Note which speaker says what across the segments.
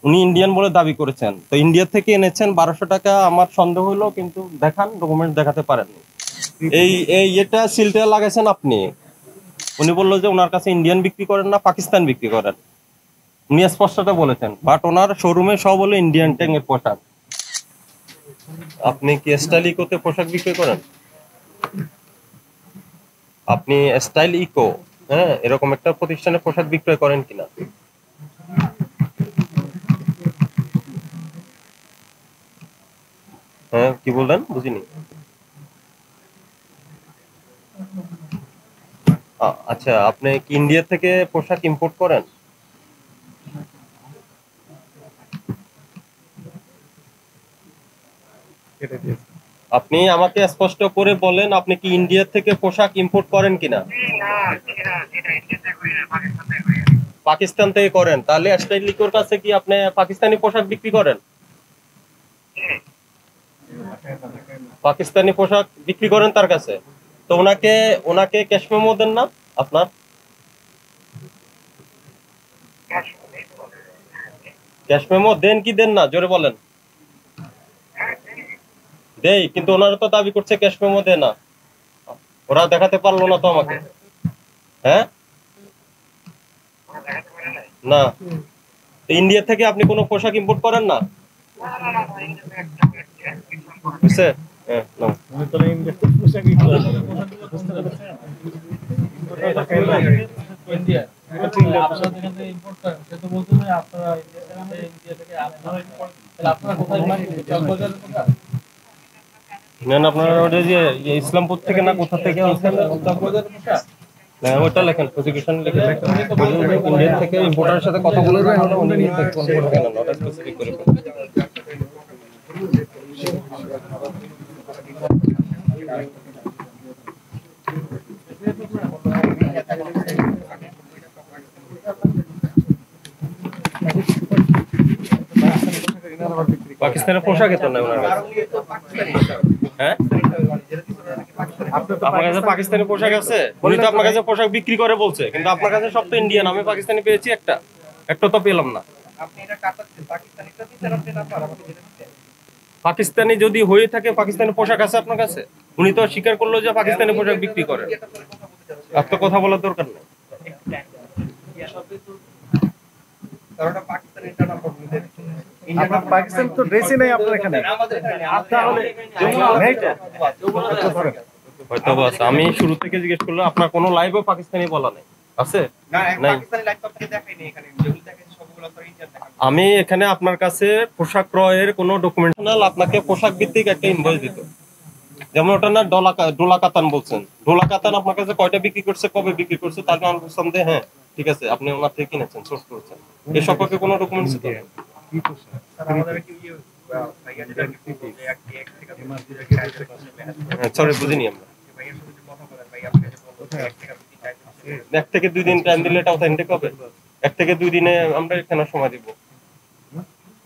Speaker 1: উনি ইন্ডিয়ান বলে দাবি করেছেন, তো ইন্ডিয়া থেকে এনেছেন 1200 টাকা। আমার সন্দেহ হলো, কিন্তু দেখান, ডকুমেন্ট দেখাতে পারেননি। এই এটা সিলটা লাগাইছেন আপনি। উনি বললো যে ওনার কাছে ইন্ডিয়ান বিক্রি করেন না, পাকিস্তান বিক্রি করেন। উনি স্পষ্টত বলেছেন, বাট ওনার শোরুমে সব হলো ইন্ডিয়ান ট্যাঙ্গের পোশাক। আপনি কি স্টাইল ইকোতে পোশাক বিক্রি করেন? আপনি স্টাইল ইকো, হ্যাঁ, এরকম একটা প্রতিষ্ঠানে পোশাক বিক্রয় করেন কিনা? হ্যাঁ, কি বললেন বুঝিনি। আচ্ছা, আপনি কি ইন্ডিয়া থেকে পোশাক ইম্পোর্ট করেন? আপনি আমাকে স্পষ্ট করে বলেন, আপনি কি ইন্ডিয়া থেকে পোশাক ইম্পোর্ট করেন কিনা? পাকিস্তান থেকে করেন, তাহলে স্টাইল লিকোর কাছে কি আপনি পাকিস্তানি পোশাক বিক্রি করেন? পাকিস্তানি পোশাক বিক্রি করেন তার কাছে, তো ওনাকে ওনাকে ক্যাশ মেমো দেন না আপনার? ক্যাশ মেমো দেন কি দেন না, জোরে বলেন। দেই, কিন্তু ওনারা তো দাবি করছে ক্যাশ মেমো দেয় না। ওরা দেখাতে পারলো না তো আমাকে। হ্যাঁ, না। ইন্ডিয়া থেকে আপনি কোনো পোশাক ইম্পোর্ট করেন না? বুঝছে? হ্যাঁ, নাও। নেন, আপনারা ওটা যে ইসলামপুর থেকে না কোথা থেকে আনছেন? হ্যাঁ, ওটা লেখেন, প্রসিকিউশন লিখে ইন্ডিয়া থেকে ইম্পোর্টারের সাথে কথা বলে উনি ওটা স্পেসিফিক করে পাকিস্তানের পোশাকে তো নাই ওনার কাছে। হ্যাঁ, আপনার কাছে পাকিস্তানি পোশাক আছে? উনি তো আপনার কাছে পোশাক বিক্রি করে বলছে, কিন্তু আপনার কাছে সব তো ইন্ডিয়ান। আমি পাকিস্তানি পেয়েছি একটা, একটা তো পেলাম না। পাকিস্তানি যদি হয়ে থাকে, পাকিস্তানি পোশাক আছে আপনার কাছে? উনি তো স্বীকার করলো যে পাকিস্তানি পোশাক বিক্রি করে। আর তো কথা বলার দরকার নেই।
Speaker 2: পাকিস্তান তো ড্রেসই নেই আপনার এখানে।
Speaker 1: হয়তো আছে, আমি শুরু থেকে জিজ্ঞেস করলাম, আপনার কোনো লাইভে পাকিস্তানি বলা নেই আছে? নাই। আমি এখানে আপনার কাছে পোশাক ক্রয়ের কোনো ডকুমেন্টাল, আপনাকে পোশাক ভিত্তিক একটা ইনভয়েস দিত। যেমন ওটা না ডোলা কাতান বলছেন, ডোলা কাতান আপনার কাছে কয়টা বিক্রি করছে, কবে বিক্রি করছে, তার কারণ সন্দেহ। হ্যাঁ, ঠিক আছে, আপনি ওনার থেকে কিনেছেন, সোর্স করেছেন, এ সম্পর্কে কোনো ডকুমেন্টস তো নেই। সরি, বুঝিনি আমরা। 1 থেকে 2 দিন টাইম দিলে এটা অথেন্টিক হবে? 1 থেকে 2 দিনে আমরা কেন সময় দিব?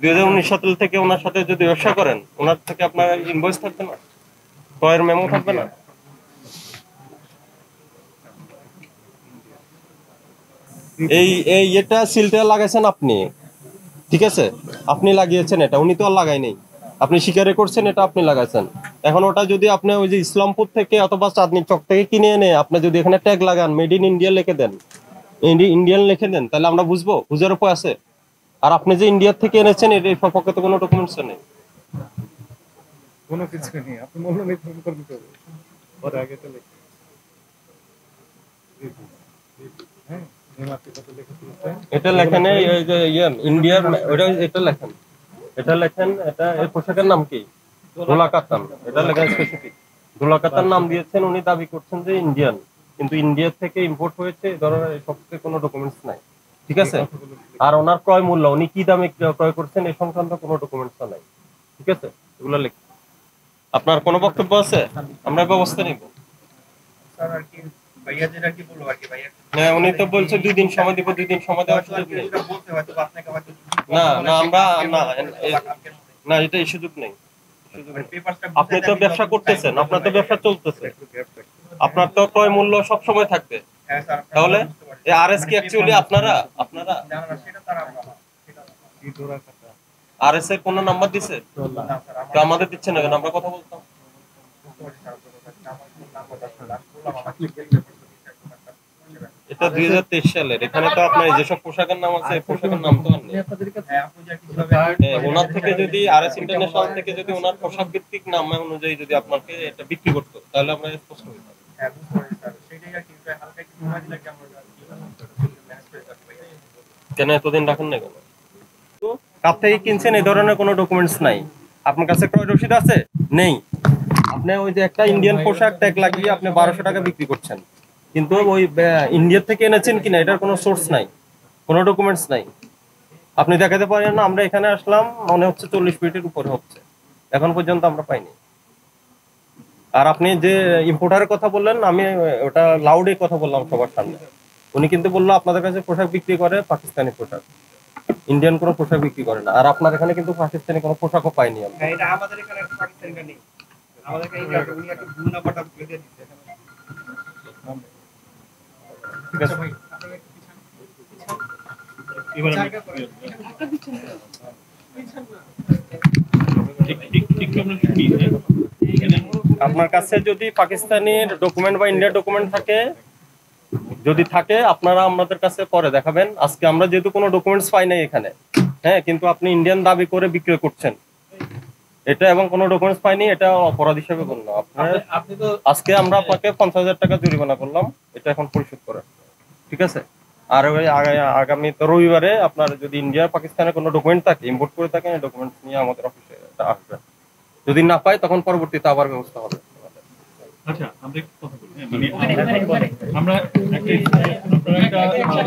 Speaker 1: 2019 সাল থেকে ওনার সাথে যদি ব্যবসা করেন, ওনার থেকে আপনার ইনভয়েস থাকবে না, ক্রয়ের মেমো থাকবে না? এই এটা সিলটা লাগাইছেন আপনি, ঠিক আছে, আপনি লাগিয়েছেন এটা, উনি তো আর লাগাই নেই। আপনি স্বীকার করছেন এটা আপনি লাগাইছেন। এখন ওটা যদি আপনি ওই যে ইসলামপুর থেকে অথবা চাঁদনি চক থেকে কিনে এনে আপনি যদি এখানে ট্যাগ লাগান, মেড ইন ইন্ডিয়া লিখে দেন, ইন্ডিয়ান লিখে দেন, তাহলে আমরা বুঝবো, বুঝার উপায় আছে? আর আপনি যে ইন্ডিয়া থেকে এনেছেন এর সম্পর্কে তো কোনো ডকুমেন্টস নেই।
Speaker 2: কোনো কিছু নেই, আপনি মূল্য নির্ধারণ করতে হবে ওর আগে তো লিখে। হ্যাঁ,
Speaker 1: এটা লেখেন এই যে ইন্ডিয়ার, ওটা এটা লেখেন, এটা লেখেন, এটা এই পোশাকের নাম কি? ধোলা কাতান, এটা লেখেন স্পেসিফিক। ধোলা কাতান নাম দিয়েছেন, উনি দাবি করছেন যে ইন্ডিয়ান, কিন্তু ইন্ডিয়া থেকে ইম্পোর্ট হয়েছে এই ধরনের সম্পর্কে কোনো ডকুমেন্টস নাই, ঠিক আছে? আর ওনার ক্রয় মূল্য, উনি কি দামে ক্রয় করছেন এই সংক্রান্ত কোনো ডকুমেন্টস নাই, ঠিক আছে? এগুলো লিখুন। আপনার কোনো বক্তব্য আছে? আমরা ব্যবস্থা নিব। হ্যাঁ, উনি তো বলছে 2 দিন সময় দিব, 2 দিন সময় দেওয়ার সুযোগ নেই। না না, আমরা না, না, এটা এই সুযোগ নেই। আপনি তো ব্যবসা করতেছেন, আপনার তো ব্যবসা চলতেছে, আপনার তো ক্রয় মূল্য সব সময় থাকবে। তাহলে এই আরএস কি অ্যাকচুয়ালি আপনারা
Speaker 2: কি ডোরা কাটা
Speaker 1: আরএস এর কোনো নাম্বার দিছে? তো আমাদের দিচ্ছে না কেন? আমরা কথা বলতাম। এটা 2023 সালের। এখানে তো আপনার যেসব পোশাকের নাম আছে, এই পোশাকের নাম তো আর নেই। ওনার থেকে যদি আরএস ইন্টারন্যাশনাল থেকে যদি ওনার পোশাক ভিত্তিক নাম অনুযায়ী যদি আপনাকে এটা বিক্রি করতো, তাহলে আমরা স্পষ্ট হইতাম। কেন এতদিন রাখেন না কেন? তো কার থেকে কিনছেন এই ধরনের কোনো ডকুমেন্টস নাই। আপনার কাছে ক্রয় রসিদ আছে? নেই। আপনি ওই যে একটা ইন্ডিয়ান পোশাক ট্যাগ লাগিয়ে আপনি 1200 টাকা বিক্রি করছেন, কিন্তু ওই ইন্ডিয়া থেকে এনেছেন কিনা এটার কোনো সোর্স নাই, কোনো ডকুমেন্টস নাই। আপনি দেখাতে পারেন না। আমরা এখানে আসলাম মনে হচ্ছে 40 মিনিটের উপরে হচ্ছে, এখন পর্যন্ত আমরা পাইনি। আর আপনি যে ইম্পোর্টারের কথা বললেন, আমি ওটা লাউডে কথা বললাম সবার সামনে। উনি কিন্তু বললো আপনাদের কাছে পোশাক বিক্রি করে পাকিস্তানি পোশাক, ইন্ডিয়ান কোনো পোশাক বিক্রি করে না। আর আপনার এখানে কিন্তু পাকিস্তানি কোনো পোশাকও পাইনি আমরা।
Speaker 3: এটা আমাদের এখানে একটা পাকিস্তানিটা নেই, আমাদের এখানে ইন্ডিয়াতে উনি একটা ভুল নাম্বারটা দিয়ে দিচ্ছে।
Speaker 1: ঠিক আছে ভাই, আপনার কাছে যদি পাকিস্তানের ডকুমেন্ট বা ইন্ডিয়ার ডকুমেন্ট থাকে, যদি থাকে আপনারা আমাদের কাছে পরে দেখাবেন। আজকে আমরা যেহেতু কোনো ডকুমেন্টস পাই নাই এখানে, হ্যাঁ, কিন্তু আপনি ইন্ডিয়ান দাবি করে বিক্রি করছেন এটা, এবং কোনো ডকুমেন্টস পাইনি, এটা অপরাধ হিসেবে গণ্য। আপনি তো আজকে আমরা আপনাকে 50,000 টাকা জরিমানা করলাম, এটা এখন পরিশোধ করেন, ঠিক আছে? আর ওই আগামী রবিবারে আপনার যদি ইন্ডিয়া পাকিস্তানের কোনো ডকুমেন্ট থাকে, ইম্পোর্ট করে থাকেন, এই ডকুমেন্টস নিয়ে আমাদের অফিসে আসবেন। যদি না পাই তখন পরবর্তীতে আবার ব্যবস্থা হবে।
Speaker 4: আচ্ছা, আমরা একটু কথা বলি। মানে আমরা একটা